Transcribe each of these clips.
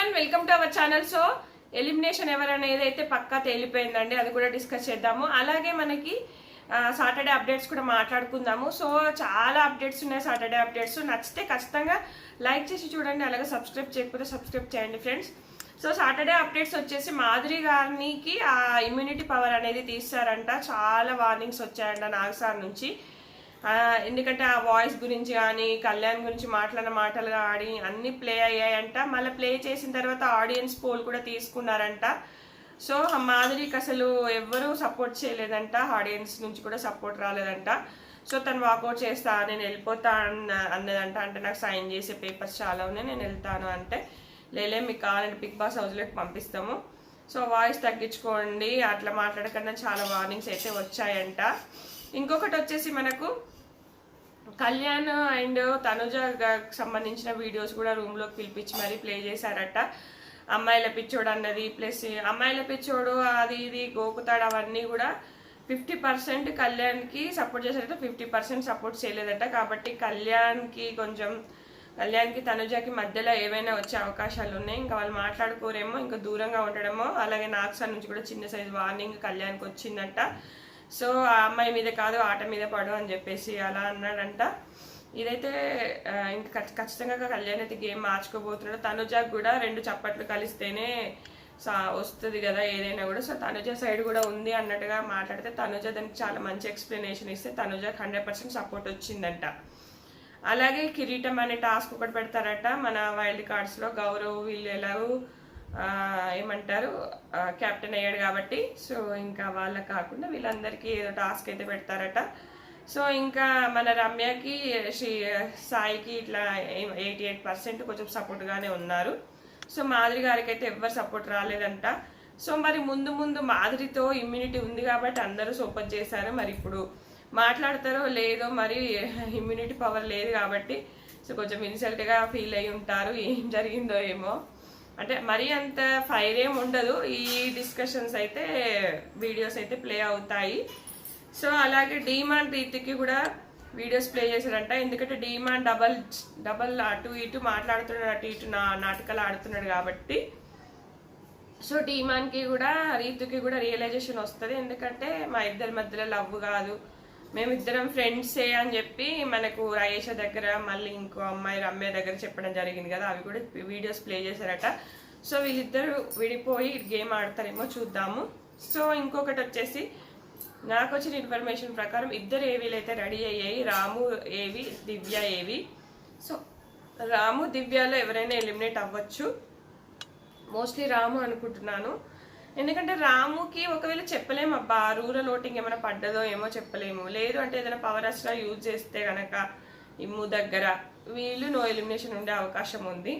Everyone welcome to our channel. So elimination ఎవరనేది అయితే పక్కా తేలిపోయిందండి, అది కూడా డిస్కస్ చేద్దాము. అలాగే మనకి సాటర్డే అప్డేట్స్ కూడా మాట్లాడుకుందాము. సో చాలా అప్డేట్స్ ఉన్నాయి, సాటర్డే అప్డేట్స్. నచ్చితే ఖచ్చితంగా లైక్ చేసి చూడండి, అలాగే సబ్స్క్రైబ్ చేయకపోతే సబ్స్క్రైబ్ చేయండి ఫ్రెండ్స్. సో సాటర్డే అప్డేట్స్ వచ్చేసి మాధురి గారికి ఆ ఇమ్యూనిటీ పవర్ అనేది తీస్తారంట. చాలా వార్నింగ్స్ వచ్చాయంట నాగ్ సార్ నుంచి. ఎందుకంటే ఆ వాయిస్ గురించి కానీ కళ్యాణ్ గురించి మాట్లాడిన మాటలు కానీ అన్నీ ప్లే అయ్యాయంట. మళ్ళీ ప్లే చేసిన తర్వాత ఆడియన్స్ పోల్ కూడా తీసుకున్నారంట. సో మాధురికి అసలు ఎవ్వరూ సపోర్ట్ చేయలేదంట, ఆడియన్స్ నుంచి కూడా సపోర్ట్ రాలేదంట. సో తను వాకౌట్ చేస్తా, నేను వెళ్ళిపోతా అన్నదంట. అంటే నాకు సైన్ చేసే పేపర్స్ చాలా ఉన్నాయి, నేను వెళ్తాను అంటే, లేలే మీకు కావాలంటే బిగ్ బాస్ హౌస్లోకి పంపిస్తాము, సో వాయిస్ తగ్గించుకోండి అట్లా మాట్లాడకుండా చాలా వార్నింగ్స్ అయితే వచ్చాయంట. ఇంకొకటి వచ్చేసి మనకు కళ్యాణ్ అండ్ తనుజ సంబంధించిన వీడియోస్ కూడా రూమ్లోకి పిలిపించి మరీ ప్లే చేశారట. అమ్మాయిల పిచ్చోడు అన్నది, ప్లస్ అమ్మాయిల పిచ్చోడు అది ఇది గోకుతాడు అవన్నీ కూడా 50% కళ్యాణ్కి సపోర్ట్ చేశారట, 50% సపోర్ట్ చేయలేదట. కాబట్టి కళ్యాణ్కి తనుజకి మధ్యలో ఏవైనా వచ్చే అవకాశాలు ఉన్నాయి. ఇంకా వాళ్ళు మాట్లాడుకోరేమో, ఇంకా దూరంగా ఉండడమో. అలాగే నాగ్సార్ నుంచి కూడా చిన్న సైజు వార్నింగ్ కళ్యాణ్కి వచ్చిందంట. సో ఆ అమ్మాయి మీద కాదు ఆట మీద పడు అని చెప్పేసి అలా అన్నాడంట. ఇదైతే ఇంకా ఖచ్చితంగా కళ్యాణ్ అయితే గేమ్ మార్చుకోబోతున్నాడు. తనుజకు కూడా 2 చప్పట్లు కలిస్తేనే వస్తుంది కదా ఏదైనా కూడా. సో తనుజ సైడ్ కూడా ఉంది అన్నట్టుగా మాట్లాడితే తనుజ దానికి చాలా మంచి ఎక్స్ప్లెనేషన్ ఇస్తే తనుజకు 100% సపోర్ట్ వచ్చిందంట. అలాగే కిరీటం అనే టాస్క్ ఒకటి పెడతారట మన వైల్డ్ కార్డ్స్లో. గౌరవ్ వీళ్ళు ఎలాగో ఏమంటారు కెప్టెన్ అయ్యాడు కాబట్టి, సో ఇంకా వాళ్ళకి కాకుండా వీళ్ళందరికీ ఏదో టాస్క్ అయితే పెడతారట. సో ఇంకా మన రమ్యకి సాయికి ఇట్లా 88% కొంచెం సపోర్ట్గానే ఉన్నారు. సో మాధురి గారికి అయితే ఎవ్వరు సపోర్ట్ రాలేదంట. సో మరి ముందు మాధురితో ఇమ్యూనిటీ ఉంది కాబట్టి అందరూ సపోర్ట్ చేశారు. మరి ఇప్పుడు మాట్లాడతారో లేదో, మరి ఇమ్యూనిటీ పవర్ లేదు కాబట్టి సో కొంచెం ఇన్సల్ట్గా ఫీల్ అయి ఉంటారు. ఏం జరిగిందో ఏమో, అంటే మరీ అంత ఫైర్ ఏం ఉండదు. ఈ డిస్కషన్స్ అయితే వీడియోస్ అయితే ప్లే అవుతాయి. సో అలాగే డీమాన్ రీతికి కూడా వీడియోస్ ప్లే చేశారంట. ఎందుకంటే డీమాన్ డబల్ అటు ఇటు మాట్లాడుతున్నాడు, అటు ఇటు నాటకాలు ఆడుతున్నాడు కాబట్టి. సో డీమాన్కి కూడా రీతుకి కూడా రియలైజేషన్ వస్తుంది. ఎందుకంటే మా ఇద్దరి మధ్యలో లవ్ కాదు, మేమిద్దరం ఫ్రెండ్సే అని చెప్పి మనకు రాయేష దగ్గర, మళ్ళీ ఇంకో అమ్మాయి రమ్య దగ్గర చెప్పడం జరిగింది కదా, అవి కూడా వీడియోస్ ప్లే చేశారట. సో వీళ్ళిద్దరు విడిపోయి గేమ్ ఆడతారేమో చూద్దాము. సో ఇంకొకటి వచ్చేసి నాకు వచ్చిన ఇన్ఫర్మేషన్ ప్రకారం ఇద్దరు ఏవీలు అయితే రెడీ అయ్యాయి, రాము ఏవి, దివ్య ఏవి. సో రాము దివ్యలో ఎవరైనా ఎలిమినేట్ అవ్వచ్చు, మోస్ట్లీ రాము అనుకుంటున్నాను. ఎందుకంటే రాముకి ఒకవేళ చెప్పలేము, అబ్బా రూరల్ ఓటింగ్ ఏమైనా పడ్డదో ఏమో చెప్పలేము. లేదు అంటే ఏదైనా పవర్ అస్ట్రా యూజ్ చేస్తే కనుక ఇమ్ము దగ్గర వీళ్ళు నో ఎలిమినేషన్ ఉండే అవకాశం ఉంది.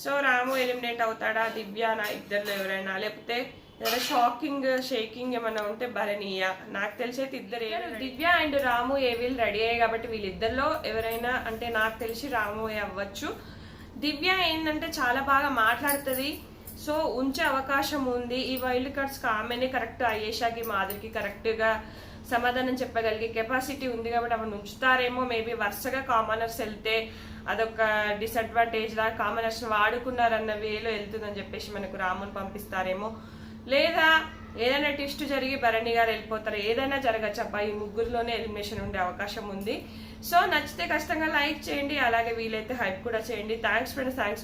సో రాము ఎలిమినేట్ అవుతాడా, దివ్య నా ఇద్దరిలో ఎవరైనా, లేకపోతే ఏదైనా షేకింగ్ ఏమైనా ఉంటే భరణీయ. నాకు తెలిసైతే ఇద్దరు దివ్య అండ్ రాము ఏ వీళ్ళు రెడీ అయ్యాయి కాబట్టి వీళ్ళిద్దరిలో ఎవరైనా, అంటే నాకు తెలిసి రాము అవ్వచ్చు. దివ్య ఏంటంటే చాలా బాగా మాట్లాడుతుంది, సో ఉంచే అవకాశం ఉంది. ఈ వైల్డ్ కార్డ్స్ ఆమెనే కరెక్ట్, అయేషాకి మాధురికి కరెక్ట్గా సమాధానం చెప్పగలిగే కెపాసిటీ ఉంది కాబట్టి ఆమెను ఉంచుతారేమో. మేబీ వరుసగా కామనర్స్ వెళ్తే అదొక డిసడ్వాంటేజ్ లా, కామనర్స్ వాడుకున్నారన్న వేలో వెళ్తుందని చెప్పేసి మనకు రాముని పంపిస్తారేమో. లేదా ఏదైనా ట్విస్ట్ జరిగి భరణి గారు వెళ్ళిపోతారు, ఏదైనా జరగచ్చు. అబ్బా ఈ ముగ్గురులోనే ఎలిమినేషన్ ఉండే అవకాశం ఉంది. సో నచ్చితే ఖచ్చితంగా లైక్ చేయండి, అలాగే వీలైతే హైప్ కూడా చేయండి. Thanks friends, thanks.